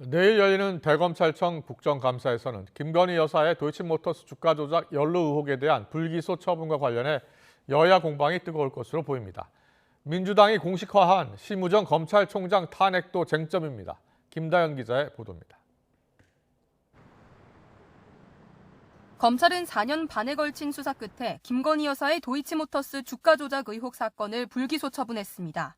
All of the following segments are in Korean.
내일 열리는 대검찰청 국정감사에서는 김건희 여사의 도이치모터스 주가 조작 연루 의혹에 대한 불기소 처분과 관련해 여야 공방이 뜨거울 것으로 보입니다. 민주당이 공식화한 심우정 검찰총장 탄핵도 쟁점입니다. 김다연 기자의 보도입니다. 검찰은 4년 반에 걸친 수사 끝에 김건희 여사의 도이치모터스 주가 조작 의혹 사건을 불기소 처분했습니다.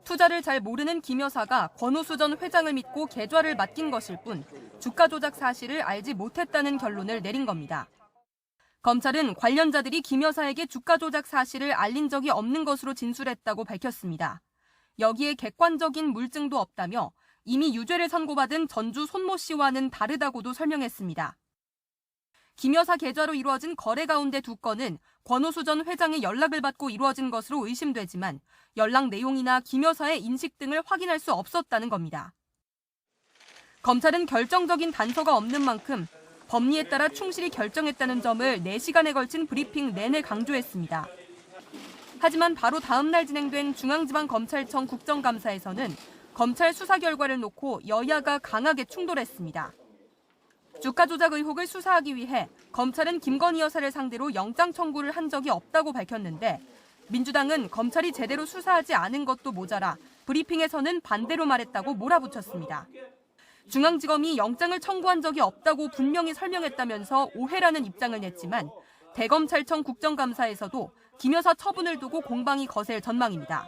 투자를 잘 모르는 김 여사가 권오수 전 회장을 믿고 계좌를 맡긴 것일 뿐 주가 조작 사실을 알지 못했다는 결론을 내린 겁니다. 검찰은 관련자들이 김 여사에게 주가 조작 사실을 알린 적이 없는 것으로 진술했다고 밝혔습니다. 여기에 객관적인 물증도 없다며 이미 유죄를 선고받은 전주 손모 씨와는 다르다고도 설명했습니다. 김 여사 계좌로 이루어진 거래 가운데 2건은 권오수 전 회장의 연락을 받고 이루어진 것으로 의심되지만 연락 내용이나 김 여사의 인식 등을 확인할 수 없었다는 겁니다. 검찰은 결정적인 단서가 없는 만큼 법리에 따라 충실히 결정했다는 점을 4시간에 걸친 브리핑 내내 강조했습니다. 하지만 바로 다음 날 진행된 중앙지방검찰청 국정감사에서는 검찰 수사 결과를 놓고 여야가 강하게 충돌했습니다. 주가 조작 의혹을 수사하기 위해 검찰은 김건희 여사를 상대로 영장 청구를 한 적이 없다고 밝혔는데 민주당은 검찰이 제대로 수사하지 않은 것도 모자라 브리핑에서는 반대로 말했다고 몰아붙였습니다. 중앙지검이 영장을 청구한 적이 없다고 분명히 설명했다면서 오해라는 입장을 냈지만 대검찰청 국정감사에서도 김 여사 처분을 두고 공방이 거셀 전망입니다.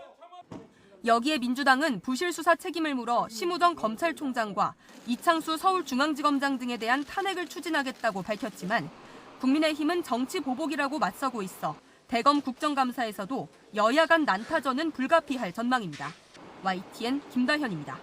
여기에 민주당은 부실 수사 책임을 물어 심우정 검찰총장과 이창수 서울중앙지검장 등에 대한 탄핵을 추진하겠다고 밝혔지만 국민의힘은 정치 보복이라고 맞서고 있어 대검 국정감사에서도 여야 간 난타전은 불가피할 전망입니다. YTN 김다현입니다.